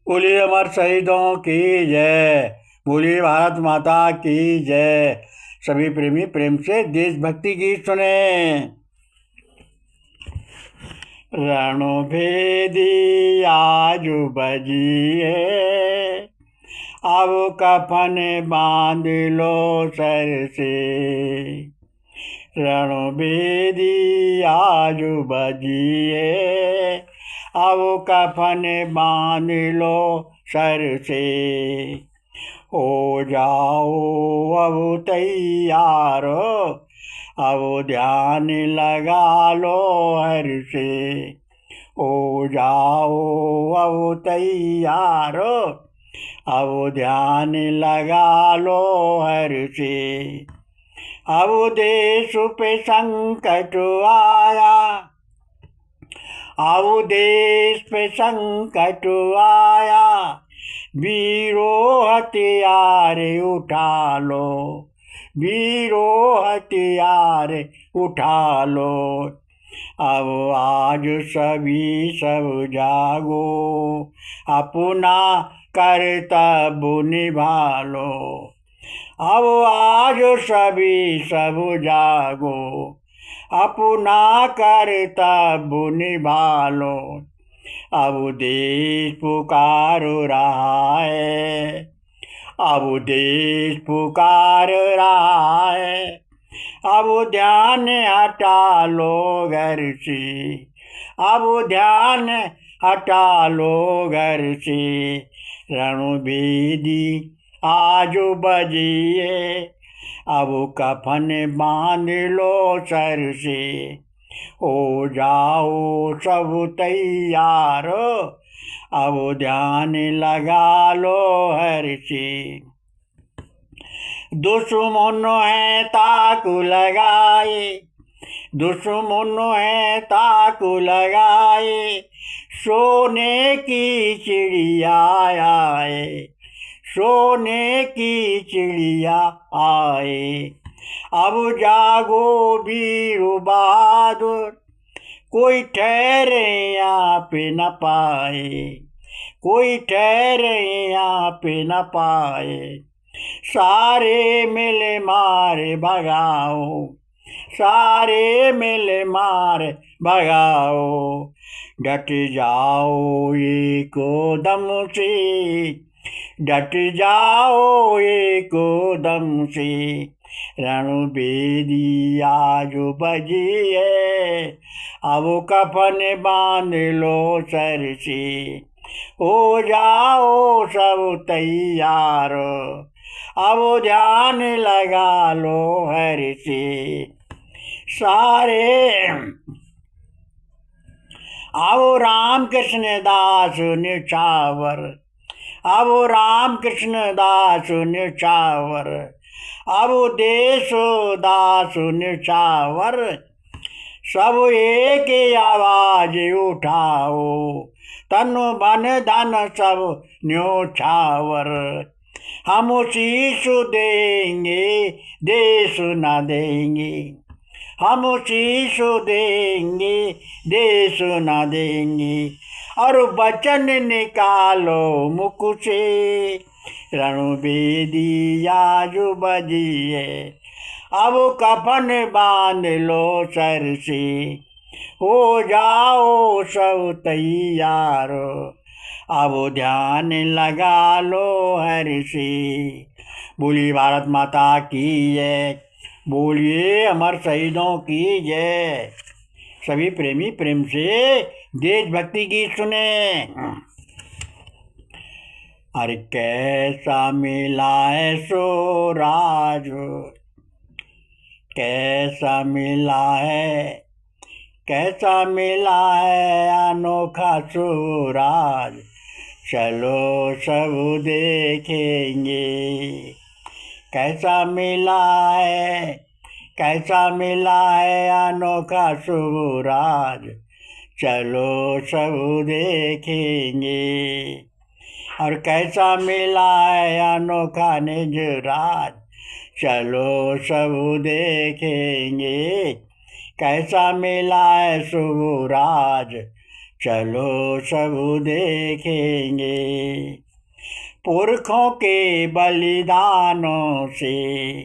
बोलिए अमर शहीदों की जय। बोलिए भारत माता की जय। सभी प्रेमी प्रेम से देशभक्ति गीत सुने। रणभेदी आजू बजिए, अब कफन बांध लो सर से। रणभेदी आजू बजिए, अब कफन बांध लो सर से। हो जाओ अब तैयार, अब ध्यान लगा लो हर से। हो जाओ अब तैयार, अब ध्यान लगा लो हर से। अब देश पे संकट आया, अब देश पे संकट आया, वीरों हथियार उठा लो, वीरों हथियार उठा लो। अब आज सभी सब जागो, अपना कर्तव्य निभा लो। अब आज सभी सब जागो, अपना कर्तव्य निभा लो। अब देश पुकार रहा है, अब देश पुकार रहा है, अब ध्यान हटा लो घर से, अब ध्यान हटा लो घर से। रणभेदी आजू बजिए, अब कफन बांध लो सर से। हो जाओ सब तैयार, अब ध्यान लगा लो हर से। दुश्मनों है ताकू लगाए, दुश्मनों है ताकू लगाए, सोने की चिड़िया आए, सोने की चिड़िया आए। अब जागो वीर बहादुर, कोई ठहरे यहाँ पे न पाए, कोई ठहरे यहाँ पे न पाए। सारे मिल मारे भगाओ, सारे मिल मार भगाओ। डट जाओ एक दम से, डट जाओ एक दम से। रणभेदी आजू बजिए, अब कफन बांध लो सर से। हो जाओ सब तैयार, अब ध्यान लगा लो हर से। सारे आओ राम कृष्ण दास निछावर, अब राम कृष्ण दास निछावर, अब देश दास निछावर। सब एक आवाज उठाओ, तन मन धन सब न्योछावर। हम शीश देंगे देश न देंगे, हम शीश देंगे देश न देंगे। और वचन निकालो मुख से, रणभेदी आजू बजिए, अब कफन बांध लो सर से। हो जाओ सब तैयार, अब ध्यान लगा लो हर से। बोलिए भारत माता की जय, बोलिए अमर शहीदों की जय। सभी प्रेमी प्रेम से देशभक्ति गीत सुने। अरे कैसा मिला है स्वराज, कैसा मिला है, कैसा मिला है अनोखा स्वराज। चलो सब देखेंगे, कैसा मिला है, कैसा मिला है अनोखा स्वराज। चलो सब देखेंगे। और कैसा मिला है अनोखा निज राज। चलो सब देखेंगे, कैसा मिला है स्वराज। चलो सब देखेंगे। पुरखों के बलिदानों से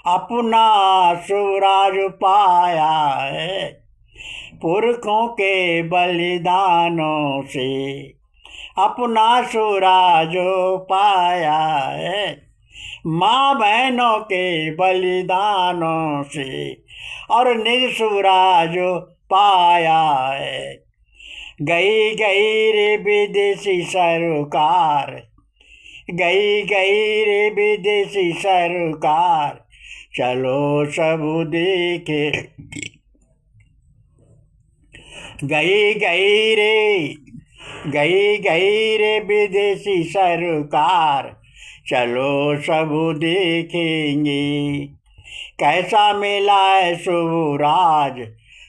अपना स्वराज पाया है। पुरखों के बलिदानों से अपना स्वराज पाया है। माँ बहनों के बलिदानों से और निज स्वराज पाया है। गई गई रे विदेशी सरकार, गई गई रे विदेशी सरकार, चलो सब देखे। गई गई रे, गई रे विदेशी सरकार, चलो सब देखेंगे। कैसा मिला है स्वराज,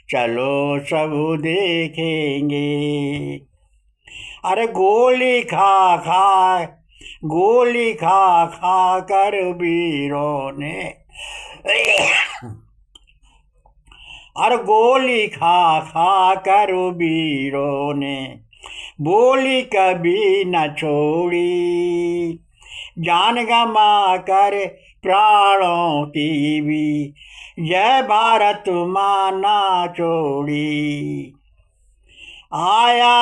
चलो सब देखेंगे। अरे गोली खा खा कर वीरों ने, अरे गोली खा कर वीरों ने बोली कभी न छोड़ी। जान गमा कर प्राणों की भी जय भारत माना छोड़ी। आया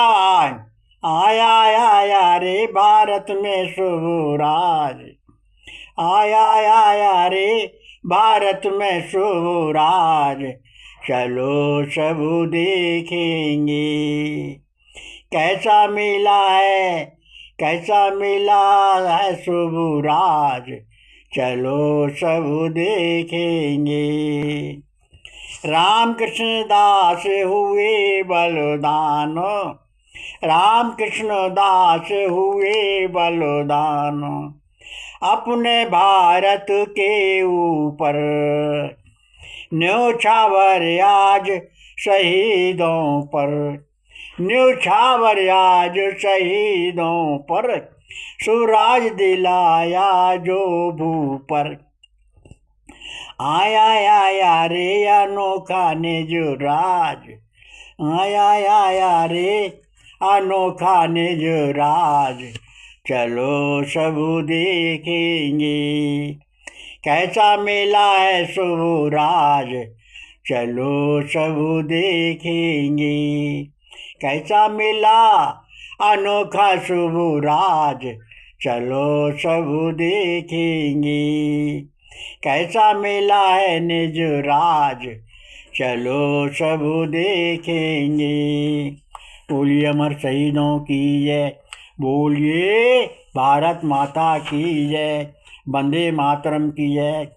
आया आया रे भारत में स्वराज, आया आया रे भारत में स्वराज, चलो सब देखेंगे। कैसा मिला है, कैसा मिला है स्वराज, चलो सब देखेंगे। राम कृष्ण दास हुए बलिदान, राम कृष्ण दास हुए बलिदान, अपने भारत के ऊपर न्योछावर आज शहीदों पर, न्योछावर आज शहीदों पर, स्वराज दिलाया जो भू पर। आया आया रे अनोखा निज राज, आया आया रे अनोखा निज राज, चलो सब देखेंगे। कैसा मिला है स्वराज, चलो सब देखेंगे। कैसा मिला अनोखा स्वराज, चलो सब देखेंगे। कैसा मिला है निज राज, चलो सब देखेंगे। बोलिए अमर शहीदों की जय, बोलिए भारत माता की जय, वंदे मातरम की जय,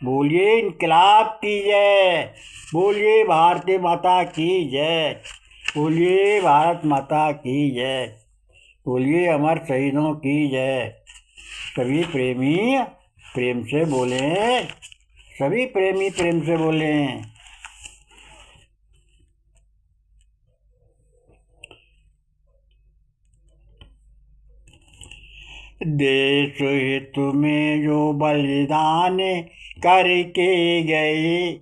बोलिए इनकलाब की जय, बोलिए भारतीय माता की जय, बोलिए भारत माता की जय, बोलिए अमर शहीदों की जय। सभी प्रेमी प्रेम से बोलें, सभी प्रेमी प्रेम से बोलें। देश हित में जो बलिदान करके गए,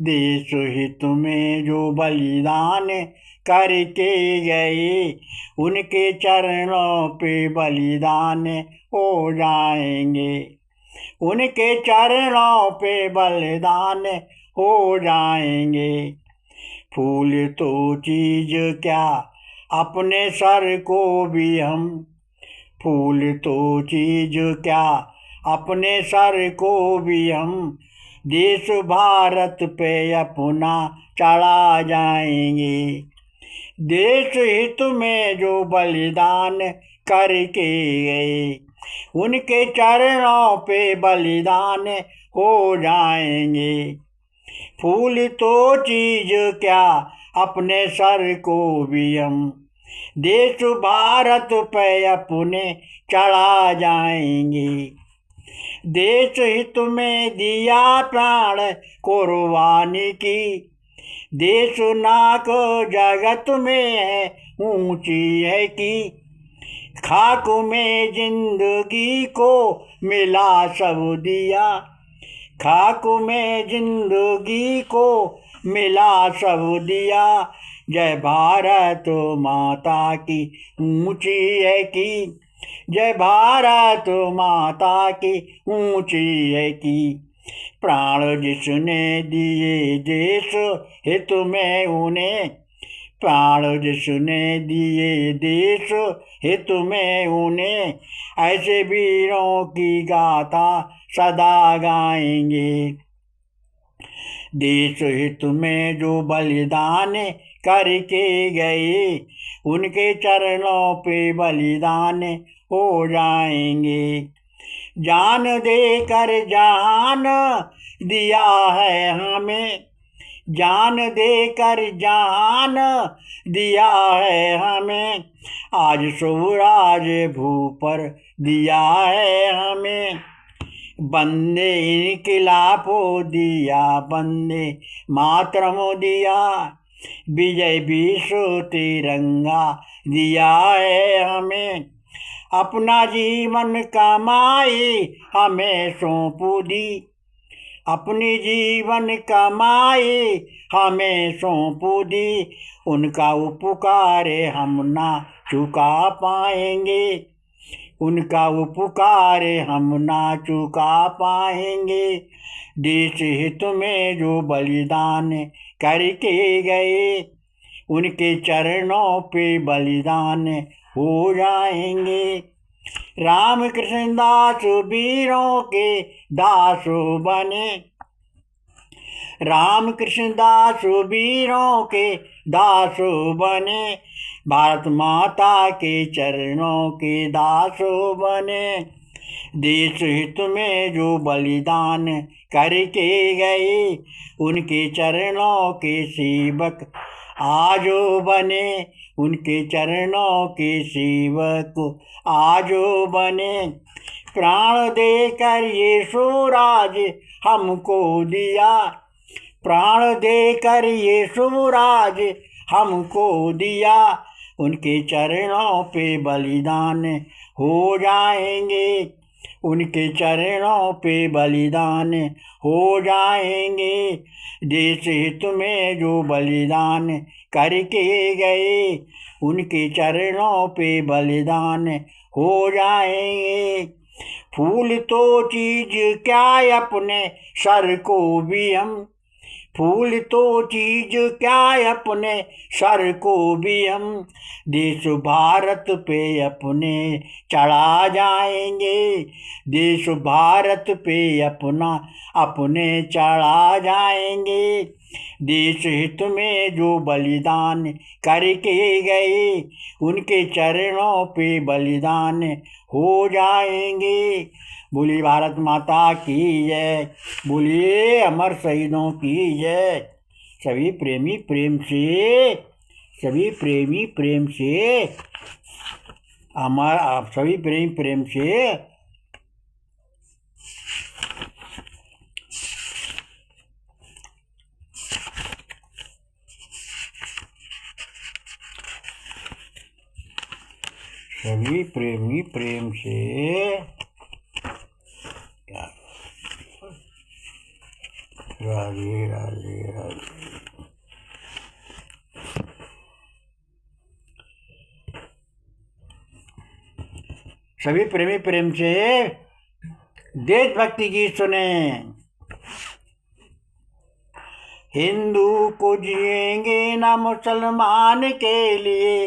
देश हित में जो बलिदान करके गए, उनके चरणों पे बलिदान हो जाएंगे, उनके चरणों पे बलिदान हो जाएंगे। फूल तो चीज क्या अपने सर को भी हम, फूल तो चीज क्या अपने सर को भी हम, देश भारत पे अपना चढ़ा जाएंगे। देश हित में जो बलिदान करके गए, उनके चरणों पे बलिदान हो जाएंगे। फूल तो चीज क्या अपने सर को भी हम, देश भारत पे अपने चढ़ा जाएंगे। देश हित में दिया प्राण कुर्बानी की, देश नाक जगत में है ऊंची है की, खाक में जिंदगी को मिला सब दिया, खाक में जिंदगी को मिला सब दिया, जय भारत माता की ऊंची है की, जय भारत माता की ऊंची है की। प्राण जिसने दिए देश हित में उन्हें, प्राण जिसने दिए देश हित में उन्हें, ऐसे वीरों की गाथा सदा गाएंगे। देश हित में जो बलिदान करके गए, उनके चरणों पे बलिदान हो जाएंगे। जान देकर जहान दिया है हमें, जान देकर जहान दिया है हमें, आज स्वराज भू पर दिया है हमें। बंदे इनकिलाफो दिया, बंदे मातरम दिया, विजय विश्व तिरंगा दिया है हमें। अपना जीवन कमाई हमें सौंपू दी, अपनी जीवन कमाई हमें सौंपू दी। उनका उपकार हम ना चुका पाएंगे, उनका उपकार हम ना चुका पाएंगे। देश हित में जो बलिदान करके गए, उनके चरणों पे बलिदान हो जाएंगे। राम कृष्ण दास वीरों के दासों बने, राम कृष्ण दास वीरों के दासों बने, भारत माता के चरणों के दासों बने। देश हित में जो बलिदान करके गए, उनके चरणों के सेवक आजो बने, उनके चरणों के सेवक आजो बने। प्राण देकर यीशु राज हमको दिया, प्राण देकर यीशु राज हमको दिया। उनके चरणों पे बलिदान हो जाएंगे, उनके चरणों पे बलिदान हो जाएंगे। देश हित में जो बलिदान करके गए, उनके चरणों पे बलिदान हो जाएंगे। फूल तो चीज क्या अपने सर को भी हम, फूल तो चीज क्या अपने सर को भी हम, देश भारत पे अपने चढ़ा जाएंगे, देश भारत पे अपना अपने चढ़ा जाएंगे। देश हित में जो बलिदान करके गए, उनके चरणों पे बलिदान हो जाएंगे। बोलिए भारत माता की जय, बोलिए अमर शहीदों की जय। सभी प्रेमी प्रेम से, सभी प्रेमी प्रेम से, आप सभी प्रेमी प्रेम से सभी प्रेमी प्रेम से राधे राधे राधे। सभी प्रेमी प्रेम से देशभक्ति गीत सुने। हिंदू को जिएंगे ना मुसलमान के लिए,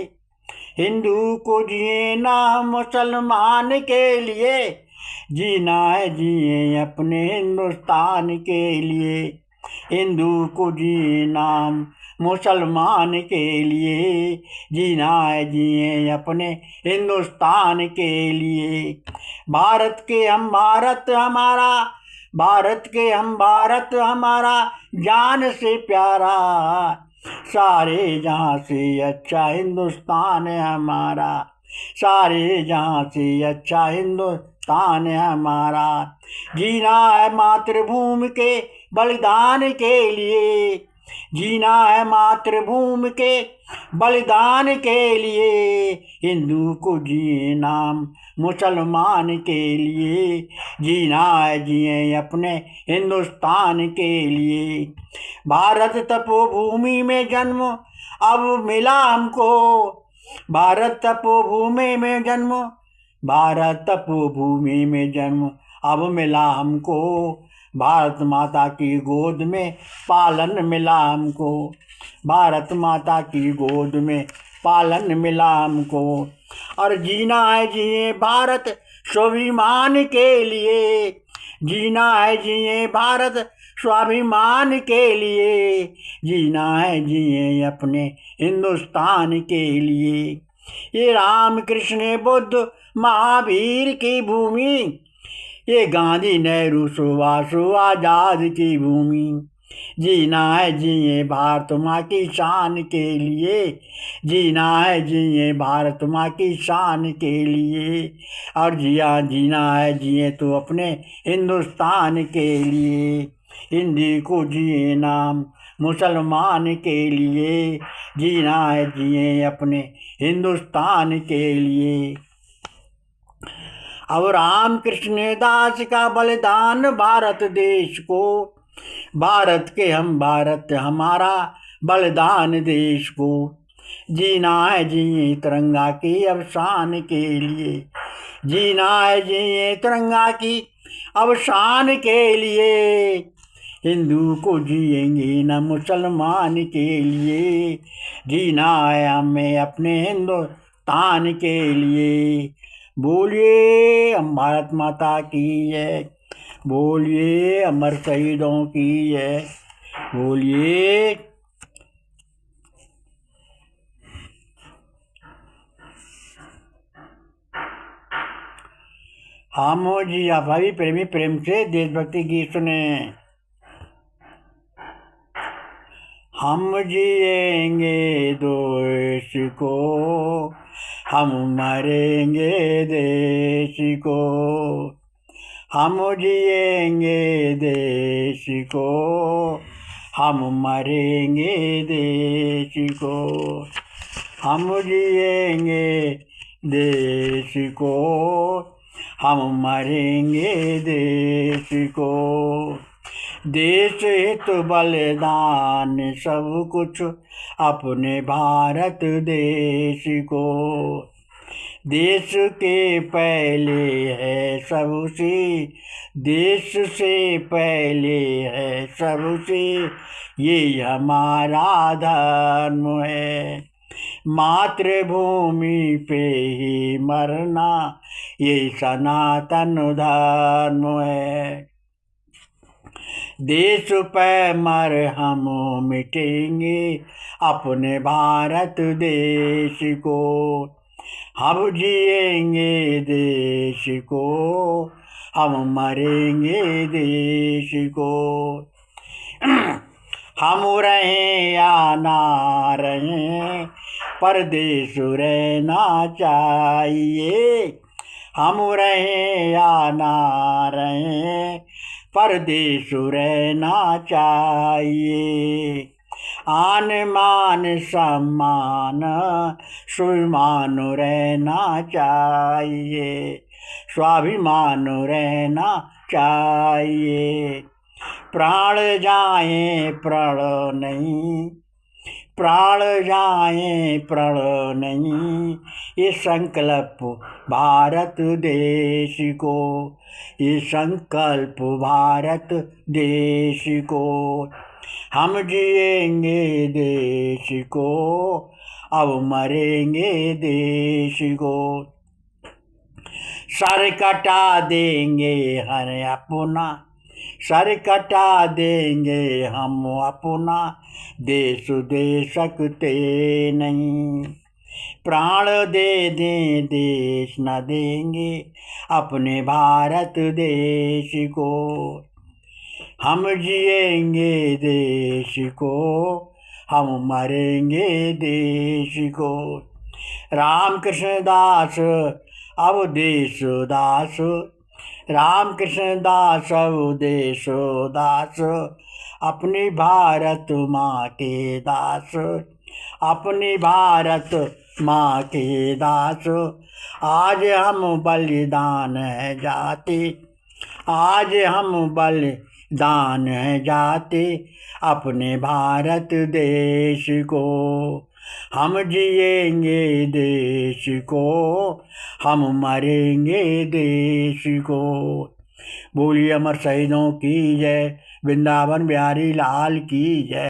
हिंदू को जिए ना मुसलमान के लिए, जीना है जिए अपने हिंदुस्तान के लिए। हिंदू को जिए नाम मुसलमान के लिए, जीना है जिए अपने हिंदुस्तान के लिए। भारत के हम भारत हमारा, भारत के हम भारत हमारा, जान से प्यारा, सारे जहाँ से अच्छा हिंदुस्तान है हमारा, सारे जहाँ से अच्छा हिंदुस्तान है हमारा। जीना है मातृभूमि के बलिदान के लिए, जीना है मातृभूमि के बलिदान के लिए। हिंदू को जिए नाम मुसलमान के लिए, जीना है जिए अपने हिंदुस्तान के लिए। भारत तपोभूमि में जन्म अब मिला हमको भारत तपोभूमि में जन्म, भारत तपोभूमि में जन्म। अब मिला हमको भारत माता की गोद में पालन मिला हमको, भारत माता की गोद में पालन मिला हमको। और जीना है जिए भारत स्वाभिमान के लिए, जीना है जिए भारत स्वाभिमान के लिए, जीना है जिए अपने हिंदुस्तान के लिए। ये राम कृष्ण बुद्ध महावीर की भूमि, ये गांधी नेहरू सुभाष आजाद की भूमि। जीना है जिए भारत माँ की शान के लिए, जीना है जिए भारत माँ की शान के लिए। और जीना है जिए तो अपने हिंदुस्तान के लिए। हिंदी को जिए नाम मुसलमान के लिए, जीना है जिए अपने हिंदुस्तान के लिए। अब राम कृष्ण दास का बलिदान भारत देश को, भारत के हम भारत हमारा बलिदान देश को। जीना है जिए तिरंगा की अवसान के लिए, जीना है जिए तिरंगा की अवसान के लिए। हिंदू को जिएंगे न मुसलमान के लिए, जीना है हमें अपने हिंदुस्तान के लिए। बोलिए हम भारत माता की जय, बोलिए अमर शहीदों की जय, बोलिए। हम जी आप भाई प्रेमी प्रेम से देशभक्ति गीत सुने। हम जिएंगे देश को, हम मरेंगे देश को, हम जिएंगे देश को, हम मरेंगे देश को, हम जिएंगे देश को, हम मरेंगे देश को। देश हित बलिदान सब कुछ अपने भारत देश को, देश के पहले है सबसे, देश से पहले है सबसे, ये हमारा धर्म है। मातृभूमि पे ही मरना ये सनातन धर्म है। देश पे मर हम मिटेंगे अपने भारत देश को, हम जिएंगे देश को, हम मरेंगे देश को। हम रहें या ना रहें परदेश रहना चाहिए, हम रहें या ना रहें परदेश रहना चाहिए। आन मान सम्मान स्वाभिमान रहना चाहिए, स्वाभिमान रहना चाहिए। प्राण जाए प्रण नहीं, प्राण जाए प्रण नहीं, ये संकल्प भारत देश को, ये संकल्प भारत देश को। हम जिएंगे देश को, अब मरेंगे देश को। सर कटा देंगे हर अपना, सर कटा देंगे हम अपना, देश दे सकते नहीं। प्राण दे दें देश न देंगे अपने भारत देश को, हम जिएंगे देश को, हम मरेंगे देश को। राम कृष्ण दास अवधेश दास, राम कृष्ण दास अवधेश दास, अपनी भारत माँ के दास, अपनी भारत माँ के दास। आज हम बलिदान है जाते, आज हम बलिदान है जाते अपने भारत देश को। हम जिएंगे देश को, हम मरेंगे देश को। बोलिए अमर शहीदों की जय, वृंदावन बिहारी लाल की जय।